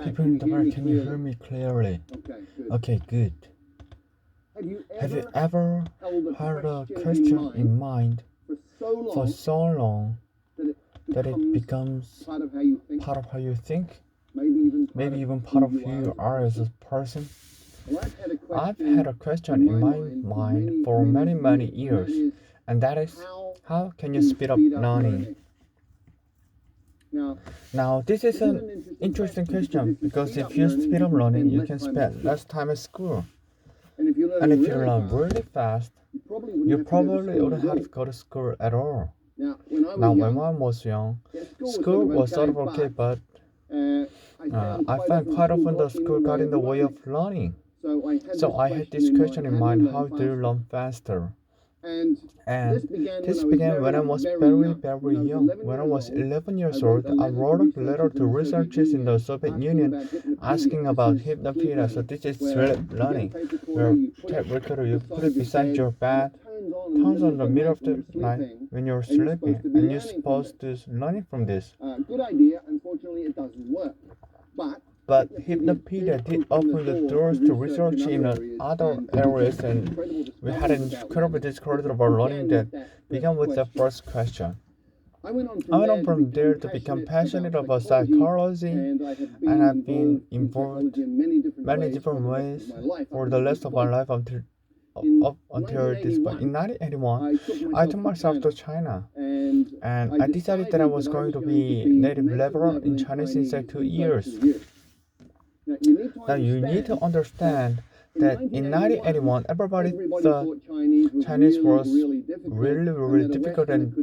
People in the back, can you hear me clearly? Okay, good. Have you ever had a question in mind for so long that it becomes part of how you think? Maybe even part of who you are as a person? I've had a question in my mind for many, many years, and that is, how can you speed up learning? Now, this is an interesting question because if you speed up learning, you can spend less time at school. And if you learn really fast, you probably wouldn't have to go to school at all. Now, when I was young, school was sort of okay, but I find quite often the school got in the way of learning. So I had this question in mind, how do you learn faster? And this began when I was very, very young. When I was 11 years old, I wrote a letter to researchers in the Soviet Union asking about hypnopedia. So this is learning, where tape recorder, you put it beside your bed, turns on the middle of the night when you're sleeping, and you're supposed to learn from this. Good idea. Unfortunately, it doesn't work. But hypnopedia did open the doors to research in other areas, and we had an incredible discourse about learning that began with the first question. I went on from there to become passionate about psychology, and I've been involved in many different ways for the rest of my life until this point. In 1981, I took myself to China, and I decided that I was going to be native level in Chinese inside 2 years. Now you need to understand that in 1981, everybody thought Chinese was really, really difficult and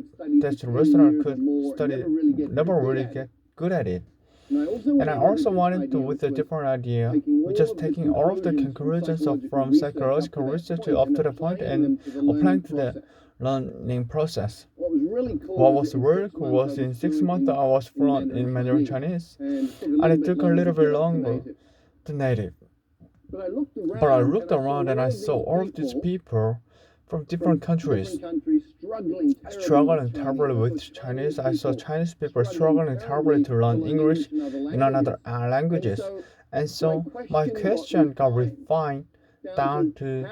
that the Westerners could study, never really get good at it. And I also wanted to, with a different idea, which is taking all of the conclusions from psychological research up to the point and applying to the learning process. What was really cool was in 6 months I was fluent in Mandarin Chinese, and it took a little bit longer than native. But I looked around and I saw all of these people from different countries struggling terribly with Chinese. I saw Chinese people struggling terribly to learn English in another languages. And so my question got refined down to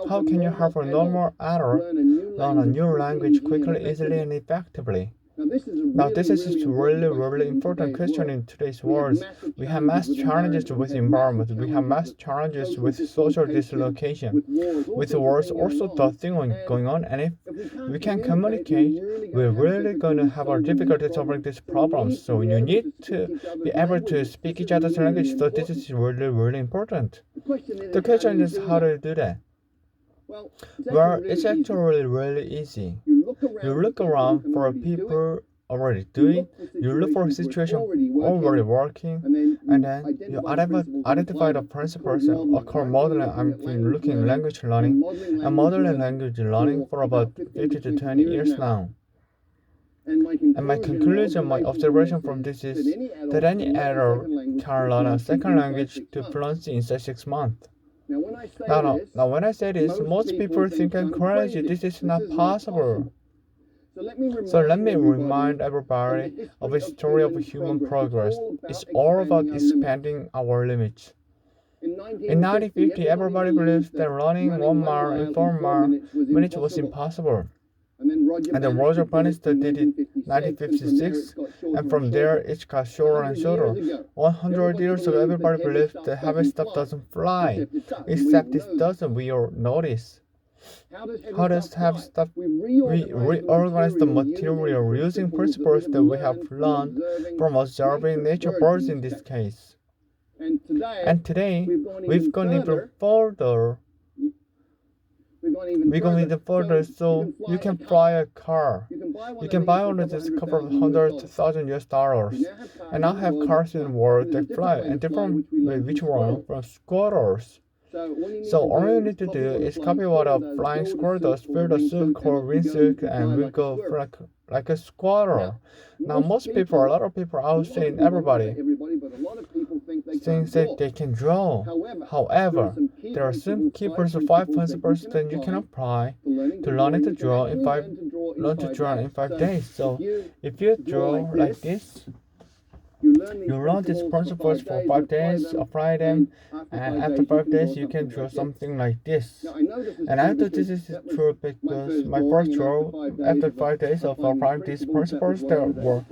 how can you help a normal adult learn a new language quickly, easily, and effectively? Now, this is a really, really important question in today's world. We have mass challenges with environment. We have mass challenges with social dislocation. With the world also the thing going on, and if we can communicate, we're really going to have a difficulty solving these problems. So you need to be able to speak each other's language. So this is really, really important. The question is, how do you do that? Well, it's actually really easy. You look around for people already doing, you look for a situation already working, and then you identify the principles occur modeling. I've been looking at language learning and modeling language learning for about 50 to 20 years now. And my conclusion, my observation from this is that any adult can learn a second language to fluency in 6 months. Now, when I say this, most people think I'm crazy. This is not possible. So let me remind everybody of a story of human progress. It's all about expanding our limits. In 1950, everybody believed that running 1 mile in 4 minutes was impossible. And then Roger Bannister did it in 1956, and from there it got shorter and shorter. 100 years ago, everybody believed that heavy stuff doesn't fly, except it doesn't. We all notice. How does heavy stuff? We reorganize the material using principles that we have learned from observing nature, birds in this case. And today, we've gone even further. We're going even further, so you can fly a car. You can buy one of this couple of $100,000 US, and now have cars in the world that fly, and different which one from scooters. So all you need to do is copy what a flying squirrel does, build a suit called wingsuit, and we go like a squirrel. Now a lot of people, I was saying everybody, thinks that they can draw. However, there are some key 5 principles that you can apply to learn to draw in 5 days. So if you draw like this, You learn these principles for 5 days, apply them, and after 5 days you can draw something like this. And I thought this is true because my first draw, after 5 days of applying these principles that were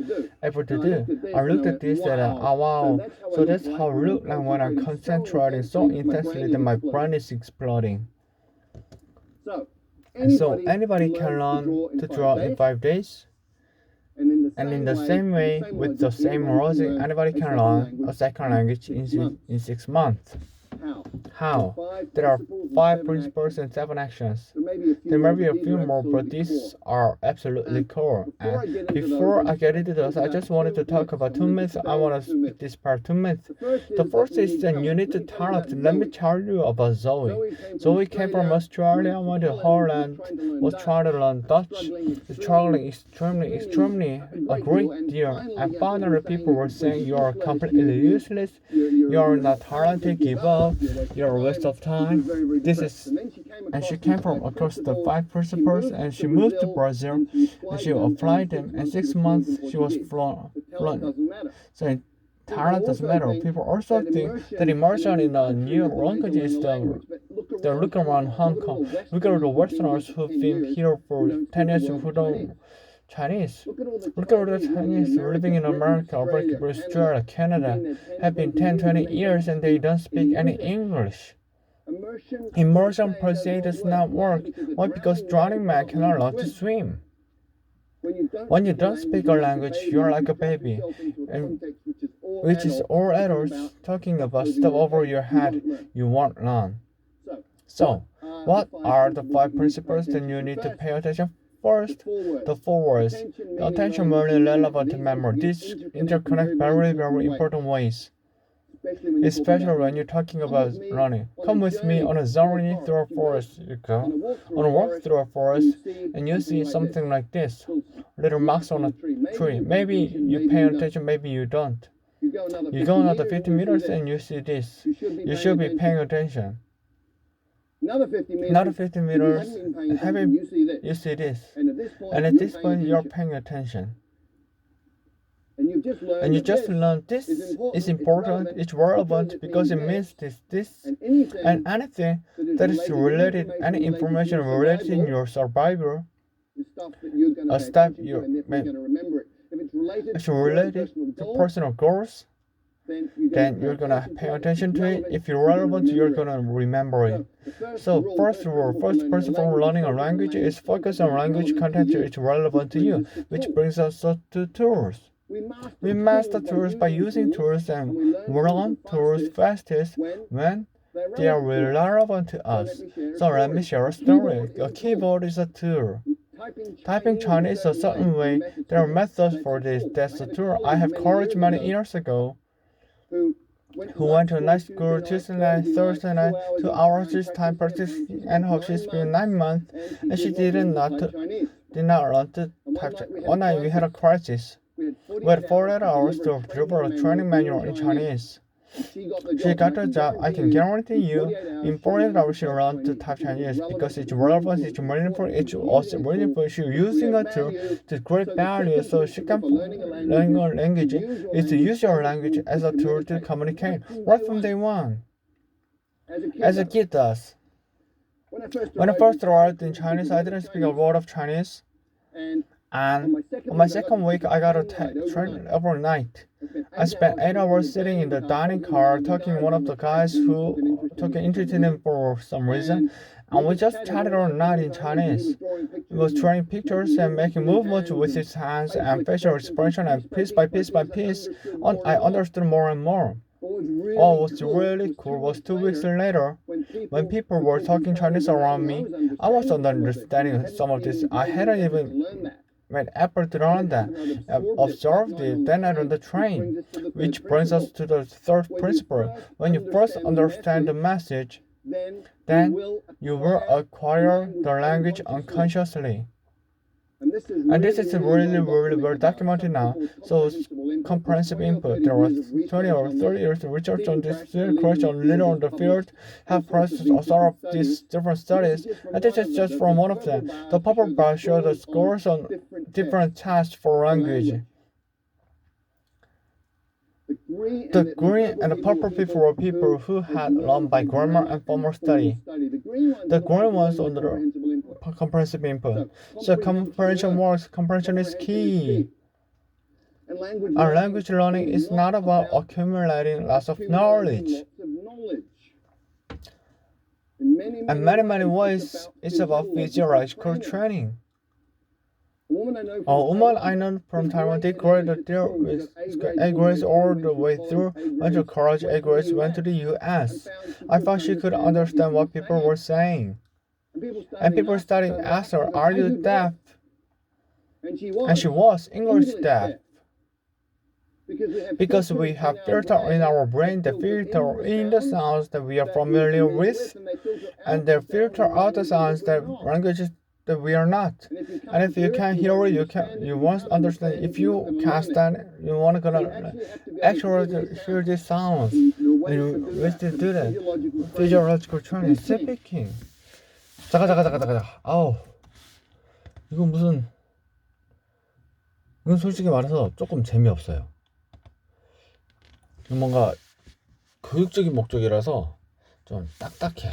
able to do, I looked at this and oh wow, so that's how it looks like when I'm concentrating so intensely that my brain is exploding. And so anybody can learn to draw in 5 days. And in the same way, with the same logic, anybody can learn a second language in 6 months. How? There are 5 principles and 7 actions. There may be a few more, but these are absolutely core. And before I get into those, I just wanted to talk about 2 myths. I want to split this part 2 myths. The first is that you need to talent. Let me tell you about Zoe. Zoe came from Australia, went to Holland, was trying to learn Dutch, struggling extremely a great deal. And finally, people were saying you are completely useless, you are not talented, give up. You're a waste of time. And she came from across the 5 principles, and she moved to Brazil, and she applied them. In 6 months, she was fluent. So talent doesn't matter. People also think that immersion in a new language is the look around Hong Kong. Look at the Westerners who've been here for 10 years who don't Chinese. Look at all the Chinese living in America, Australia, Canada, have been 10, 20 years and they don't speak any English. Immersion per se does not work. Why? Because drowning man cannot learn to swim. When you don't speak a language, you're like a baby, and which is all adults talking about stuff over your head you won't learn. So, what are the 5 principles that you need to pay attention? First, the 4 words. The attention, memory, relevant, memory. These interconnect very, very important ways. Especially when you're talking about running. Come with me on a journey through a forest. You go on a walk through a forest and you see something like this. Little marks on a tree. Maybe you pay attention, maybe you don't. You go another 50 meters and you see this. You should be paying attention. Another 50 meters, you see this. And at this point, you're paying attention. And you just learned this is important, it's relevant because it means this, and anything that is related, any information related in your survival, a step it's related to personal goals, then you're gonna pay attention to it. If you're relevant, you're gonna remember it. So first principle of learning a language is focus on language content which is relevant to you, which brings us to tools. We master tools by using tools and we learn tools fastest when they are relevant to us. So let me share a story. A keyboard is a tool. Typing Chinese a certain way, there are methods for this. That's a tool. I have courage many years ago who went to night school Tuesday night, Thursday night, 2 hours each time practicing, and hope she's been 9 months, and she did not learn to type. One night we had a crisis. We had 48 hours to deliver a training manual in Chinese. She got the job. I can guarantee you, in 48 hours she learned to type Chinese because it's relevant, it's meaningful, it's also meaningful. She's using a tool to create value so she can learn a language is to use your language as a tool to communicate right from day one. As a kid does. When I first arrived in Chinese, I didn't speak a word of Chinese. And on my second week, I got a train overnight. I spent 8 hours sitting in the dining car talking to one of the guys who took an interest in him for some reason, and we just chatted all night in Chinese. He was drawing pictures and making movements with his hands and facial expression, and piece by piece by piece, I understood more and more. What was really cool was 2 weeks later, when people were talking Chinese around me, I was understanding some of this. I hadn't even made effort to learn that. I observed it, then I on the train. Which brings us to the 3rd principle. When you first understand the message, then you will acquire the language unconsciously. And this is really well documented now. So comprehensive input. There was 20 or 30 years of research on this question, little on the field, have processed a sort of these different studies, and this is just from one of them. The purple bar shows the scores on different tests for language. The green and the purple people were people who had learned by grammar and formal study. The green ones on the comprehensive input. So comprehension works. Comprehension is key. And language learning is not about accumulating lots of knowledge. In many ways, it's about physiological training. A woman I know from Taiwan did great there with A grades all the way through. Went to college, A grades, went to the US. I thought she could understand what people were saying. And people started asking her, "Are you deaf?" And she was English deaf. Because we have filter in our brain that filter in the sounds that we are familiar with, and they filter out the sounds that languages that we are not. And if you can't hear it, you won't understand. If you can't stand, you want to actually hear these sounds. And you wish to do that. Physiological training. speaking. 잠깐. 아우. 이건 솔직히 말해서 조금 재미없어요. 뭔가 교육적인 목적이라서 좀 딱딱해.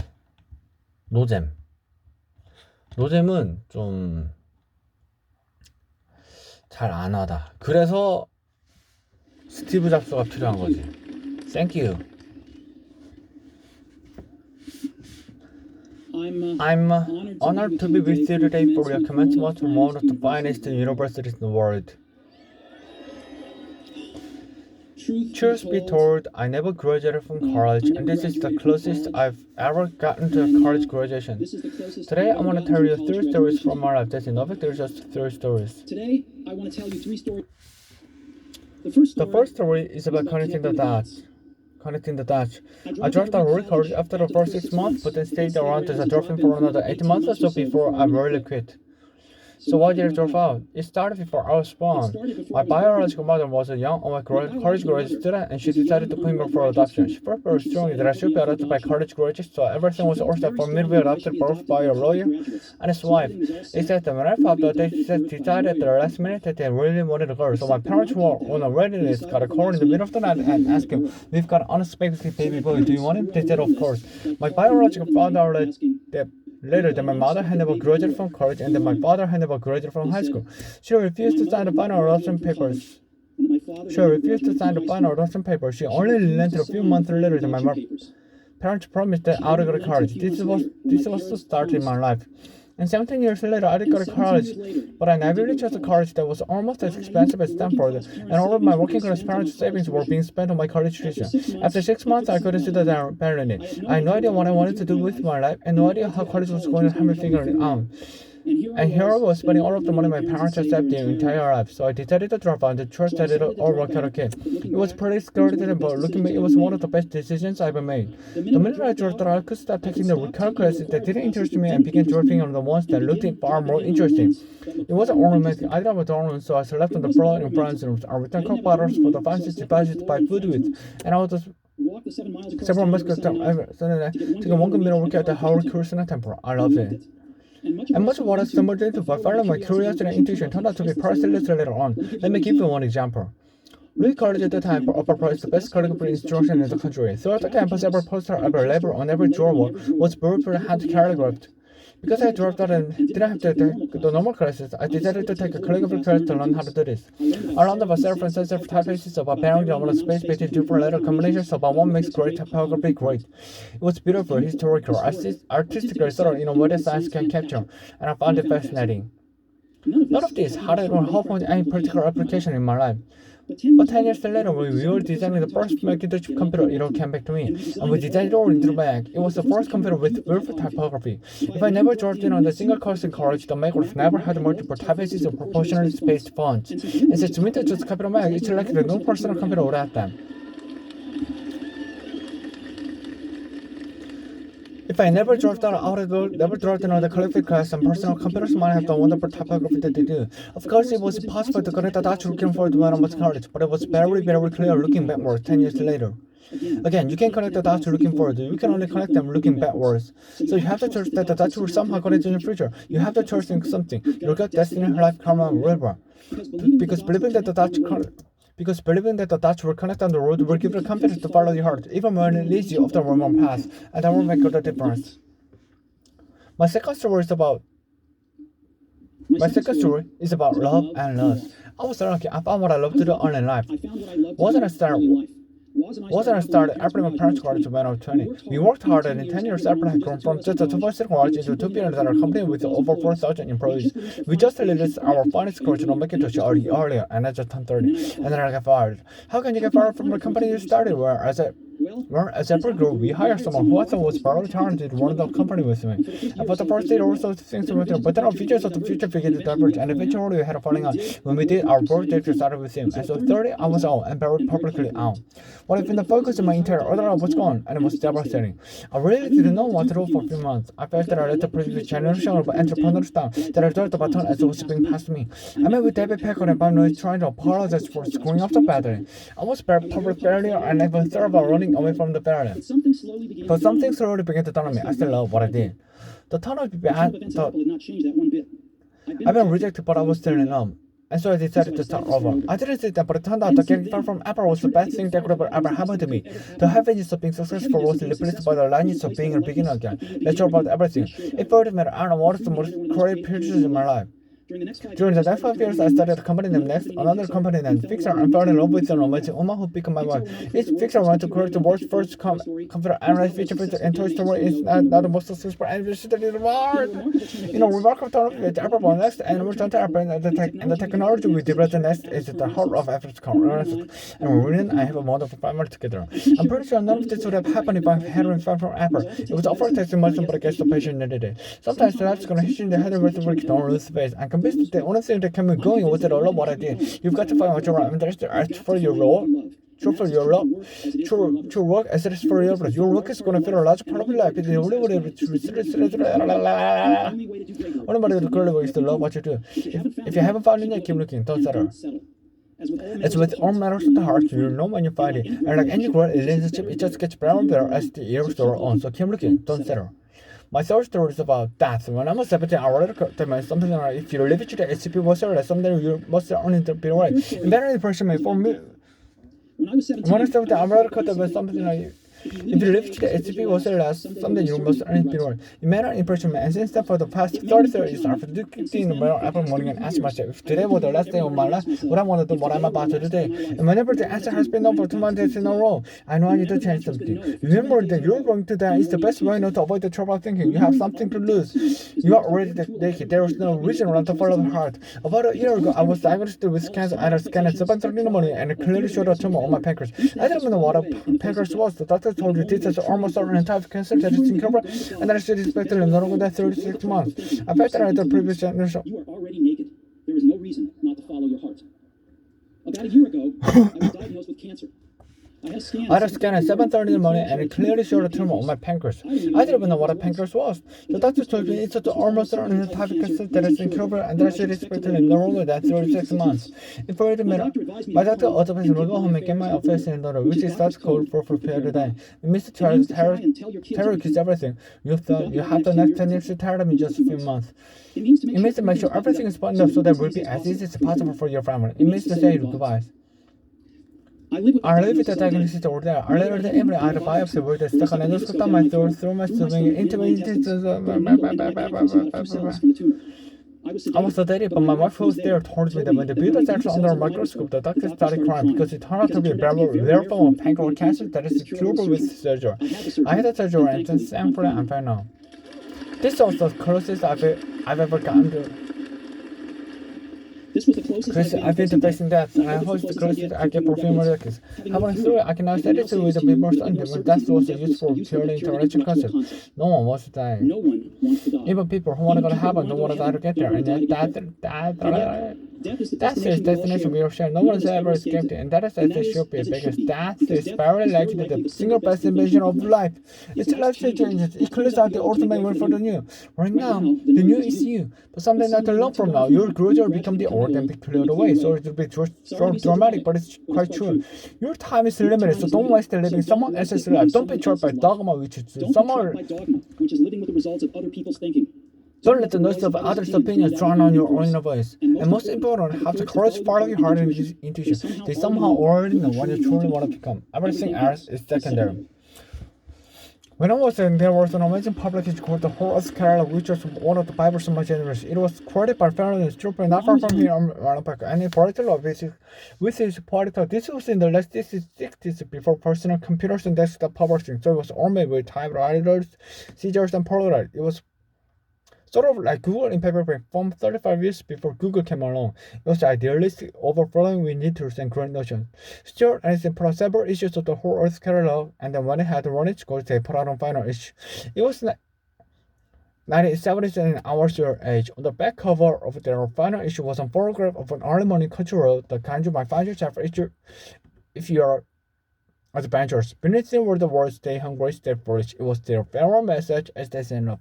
노잼은 좀 잘 안 와다. 그래서 스티브 잡스가 필요한 거지. Thank you. I'm honored to be with you today for your commencement from one of the finest universities in the world. Truth be told, I never graduated from college, and this is the closest I've ever gotten to a college graduation. Today, I want to tell you 3 stories from my life. That's enough, there's just 3 stories. Today, I want to tell you 3 stories. The first story is about connecting the dots. I dropped out of college after the first 6 months, but then stayed around as a dropping for another 8 months or so before I really quit. So why did I drop out? It started before I was born. My biological mother was a young college graduate student, and she decided to put me for adoption. She felt very strongly that I should be adopted by college graduates, so everything was all set for me to be adopted both by a lawyer and his wife. They said that when I found out, they decided at the last minute that they really wanted a girl. So my parents were on a waiting list, got a call in the middle of the night and asked him, "We've got an unexpected baby boy. Do you want him?" They said, "Of course." My biological found out that later that my mother had never graduated from college and that my father had never graduated from high school. She refused to sign the final adoption papers. She only relented a few months later that my parents promised that I would go to college. This was the start in my life. And 17 years later, I did go to college, but I never really chose a college that was almost as expensive as Stanford, and all of my working class parents' savings were being spent on my college tuition. After 6 months, I couldn't see the balance. I had no idea what I wanted to do with my life, and no idea how college was going to help me figure it out. And here I was spending all of the money my parents had saved their entire life, so I decided to drop out and trust that it all worked out okay. It was pretty scary, but looking back, it was one of the best decisions I ever made. The minute I dropped out, I could start taking the recurrent classes that didn't interest me and began dropping on the ones that looked far more interesting. It wasn't all romantic. I didn't have a dorm room, so I slept on the floor in friends' rooms. I returned Coke bottles for the fancy deposits to buy food with, and I was just several months ago. 지금 원금 work at the Howard Cruise Temple. I loved it. And much of what I stumbled into by following my curiosity and intuition turned out to be priceless later on. Let me give you one example. Lee College at the time operates the best curriculum instruction in the country. Throughout the campus, every poster, every label on every drawer was beautifully hand calligraphed. Because I dropped out and didn't have to take the normal classes, I decided to take a calligraphy class to learn how to do this. I learned about self-referential typefaces, about pairing the amount of space between different letter combinations, about what makes great typography great. It was beautiful, historical, artistically thorough in a way that science can capture, and I found it fascinating. None of this had or hope on any particular application in my life. But 10 years later, when we were designing the first Macintosh computer, it all came back to me, and we designed it all into the bag. It was the first computer with beautiful typography. If I never dropped in on the single course in college, the Mac would have never had multiple typefaces or proportionally spaced fonts. And since Windows just computer Mac, it's like no personal computer without them. If I never dropped out, I would have never dropped in on the calligraphy class, and personal computers might have done wonderful typography that they do. Of course, it was impossible to connect the dots looking forward when I was in college, but it was very, very clear looking backwards 10 years later. Again, you can't connect the dots looking forward, you can only connect them looking backwards. So you have to trust that the dots will somehow connect in the future. You have to trust in something. Your gut, destiny, life, karma, whatever. Because believing that the dots Because believing that the dots will connect on the road will give you confidence to follow your heart, even when it leads you off the wrong path, and that will make all the difference. My second story is about love and loss. I was lucky. I found what I love to do early in life. Wasn't I started after my parents got to when I was 20. We worked hard, and in 10 years, Apple had grown from just a 2% garage into a $2 billion company with over 4,000 employees. We just released our finest course on Macintosh earlier, and I just turned 30. And then I got fired. How can you get fired from a company you started? As Apple grew, we hired someone who I thought was very talented to run the company with me. And for the first day, all sorts of things went through. But then our features of the future began to diverge, and eventually we had a falling out. When we did, our board director started with him. And so 30, I was out and very publicly out. What if in the focus of my entire other life was gone, and it was devastating. I really didn't know what to do for a few months. I felt that I let the previous generation of entrepreneurs down, that I dropped the baton as it was being passed to me. I met with David Packard and Bob Noyes trying to apologize for screwing up so badly. I was very public failure and even thought about running away from the failure. But something slowly began to dawn on me. I still love what I did. The ton of people I've been rejected, but I was still in love. And so I decided to start over. I didn't say that, but it turned out that getting fired from Apple was the best thing that could ever happen to me. The happiness of being successful was replaced by the lightness of being a beginner again. Let's talk about everything. It felt that I don't know what is the most great periods in my life. During the next 5 years, I started a company named Next, another company named Fixer, and fell in love with an amazing woman who became my wife. Each Fixer wanted to create the world's first computer analyze feature and Toy Story is now the most successful anniversary in the world. Remarkable turn with Apple Next, and we're trying to Apple, and the technology we developed Next is at the heart of Apple's current. And we're winning. I have a wonderful family together. I'm pretty sure none of this would have happened if I hadn't fired from Apple. It was offered tasting medicine, but I guess the patient needed it. Sometimes life's gonna hit you in the head with the work, don't lose face. I'm convinced that the only thing that kept me going was that I love what I did. You've got to find what you're right. That's the art for your role. True for your love. True work as it is for your love. Your work is going to fill a large part of your life. Only way to grow is to love what you do. If you haven't found it yet, keep looking. Don't settle. As with all matters of the heart, you'll know when you find it. And like any great relationship, it just gets better and better as the years go on. So keep looking. Don't settle. My third story is about that. When I was 17, I wanted to tell me something like, if you live it to the SCP was less, someday you must only be right. And that impression made for me. When I was 17, I wanted to tell me something like, if you live to the SCP was less, someday you must only be right. It made an impression, and since then, for the past 33 years, I've been in the mirror every morning and ask myself, if today was the last day of my life, would I want to do what I'm about to do today? And whenever the answer has been no for 2 months in a row, I know I need to change something. Remember that you're going to die is the best way not to avoid the trouble of thinking. You have something to lose. You are already naked. There is no reason not to follow the heart. About a year ago, I was diagnosed with cancer at a scan at 7:30 in the morning, and it clearly showed a tumor on my pancreas. I didn't know what a pancreas was. The doctor told me this is almost certain type of cancer that is incurable, and that I should expect to live no longer than 36 months. I felt that I had the previous generation. You are already naked. There is no reason not to follow your heart. About a year ago, I was diagnosed with cancer. I had a scan at 7:30 in the morning, and it clearly showed a tumor on my pancreas. I didn't even know what a pancreas was. The doctor told me it's almost certain type of cancer that is incurable, and that I should expect to live no longer than 36 months. If for a minute, my doctor advised me to go home and get my office in order, which is such code for prepare today. Mr. Terror is everything. You have the next 10 years to tell them in just a few months. It means to make sure everything is buttoned up so that it will be as easy as possible for your family. It means to say goodbyes. I live with the diagnosis over there. I later than every other biopsy where they stuck an endoscope down my throat through my stomach into my I was sedated, but my wife who was there told me that when the build was actually under a microscope, the doctor started crying because it turned out to be a rare form of pancreatic cancer that is curable with surgery. I had the surgery, and thankfully I'm fine now. This was the closest I've ever gotten to. This was the closest I've been to facing death, and I hope it's the closest I get for female records. Having through it, I can now say this with a bit more certainty when death was a useful purely intellectual concept. No one wants to die. No one wants to die. Even people who want to go to heaven don't want to die to get there, and yet death is destination we all share. No one has ever escaped it, and that is as it should be, because death is very likely the single best invention of life. It's a life changes. It clears out the ultimate way for the new. Right now, the new is you, but someday not too long from now, you'll gradually become the old and be cleared away. So it will be so dramatic, but it's quite true. Your time is limited, so don't waste it living someone else's life. Don't be trapped by dogma, which is living with the results of other people's thinking. Don't let the noise of others' opinions drown out your own inner voice. And most important, have the courage to follow your heart and intuition. They somehow already know what you truly want to become. Everything else is secondary. When I was young, there was an amazing publication called The Whole Earth Catalog, which was one of the Bibles of my generation. It was created by family and not far from here on Park, and it particular with its particle. This was in the late 60s before personal computers and desktop publishing, so it was all made with typewriters, scissors, and Polaroid. It was sort of like Google in paperback from 35 years before Google came along. It was idealistic, overflowing with neuters and great notions. Stuart and his put out several issues of the Whole Earth Catalog, and then when it had run its course, they put out a final issue. It was 1970s and hours your age. On the back cover of their final issue was a photograph of an early morning country road, the kind you might find yourself if you are adventurous. Beneath it were the words, "Stay hungry, stay foolish." It was their farewell message as they sent off.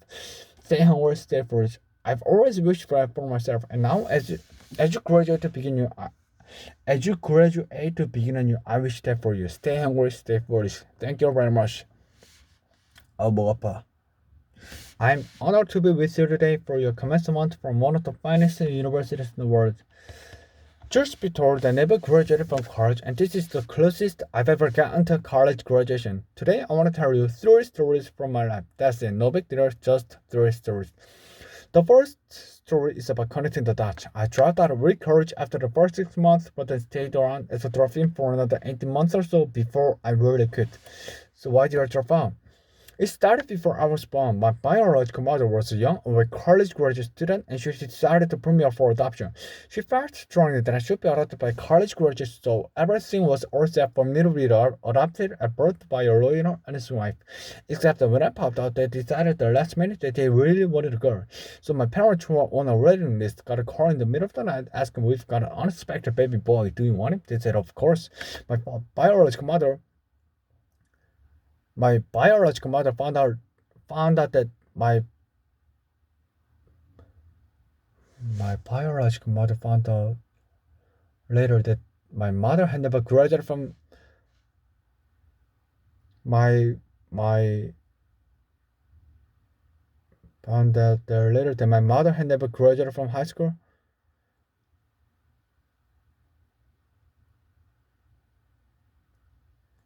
Stay hungry, stay foolish. I've always wished for that for myself, and now as you graduate to begin new, I wish that for you. Stay hungry, stay foolish. Thank you very much. 목 아파. I'm honored to be with you today for your commencement from one of the finest universities in the world. Truth be told, I never graduated from college, and this is the closest I've ever gotten to college graduation. Today, I want to tell you 3 stories from my life. That's it, no big deal, just 3 stories. The first story is about connecting the dots. I dropped out of college after the first 6 months, but then stayed around as a drop-in for another 18 months or so before I really quit. So why did I drop out? It started before I was born. My biological mother was a young college graduate student, and she decided to put me up for adoption. She felt strongly that I should be adopted by college graduates, so everything was all set for me to be adopted at birth by a lawyer and his wife. Except that when I popped out, they decided at the last minute that they really wanted a girl. So my parents, who were on a waiting list, got a call in the middle of the night asking, "We've got an unexpected baby boy. Do you want him?" They said, "Of course." My biological mother found out that my biological mother found out later that my mother had never graduated from found out later that my mother had never graduated from high school.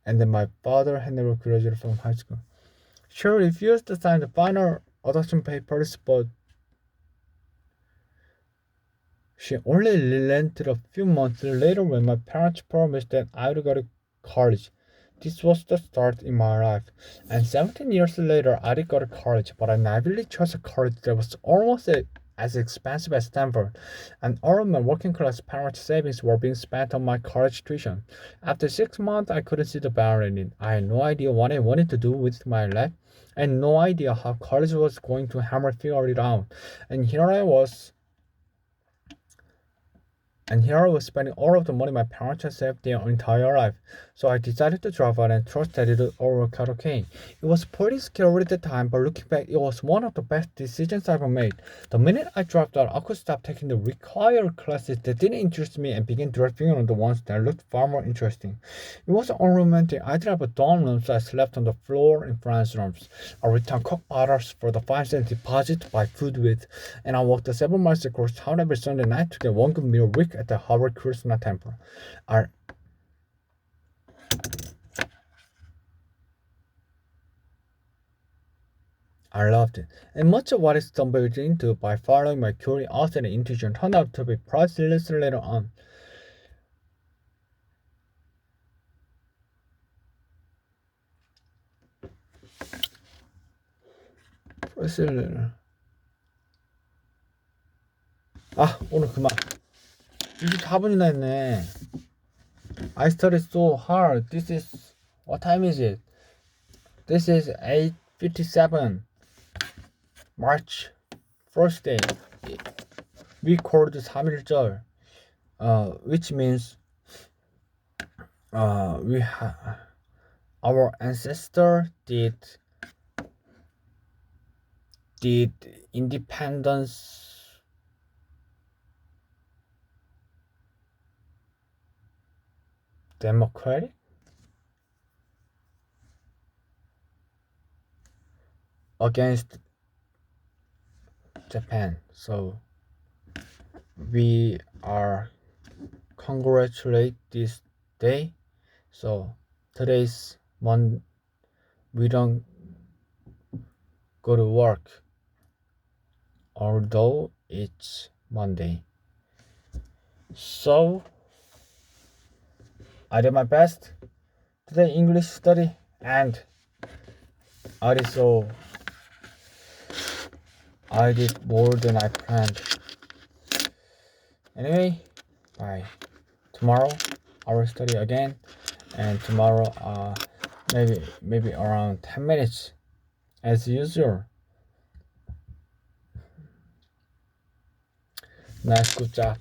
And then my father had never graduated from high school. She refused to sign the final adoption papers, but she only relented a few months later when my parents promised that I would go to college. This was the start in my life. And 17 years later, I did go to college, but I naively chose a college that was almost as expensive as Stanford, and all of my working class parents' savings were being spent on my college tuition. After 6 months, I couldn't see the value in it. I had no idea what I wanted to do with my life, and no idea how college was going to help me figure it out. And here I was spending all of the money my parents had saved their entire life. So I decided to drop out and trust that it would all work out okay. It was pretty scary at the time, but looking back, it was one of the best decisions I ever made. The minute I dropped out, I could stop taking the required classes that didn't interest me and begin drafting on the ones that looked far more interesting. It wasn't unromantic. I did have a dorm room, so I slept on the floor in friends' rooms. I returned Coke bottles for the 5-cent deposit to buy food with, and I walked the 7 miles across town every Sunday night to get one good meal a week at the Hare Krishna temple. I loved it, and much of what I stumbled into by following my curiosity and intuition turned out to be priceless later on. priceless. 오늘 그만. 24분이나 했네. I studied so hard. What time is it? This is 8:57. March 1st day. We called 3.1절. Which means our ancestor did independence democratic against Japan. So we are congratulate this day. So today's we don't go to work, although it's Monday. So I did my best today English study, and I did more than I planned. Anyway, bye. Tomorrow I will study again, and tomorrow maybe around 10 minutes as usual. Nice, good job.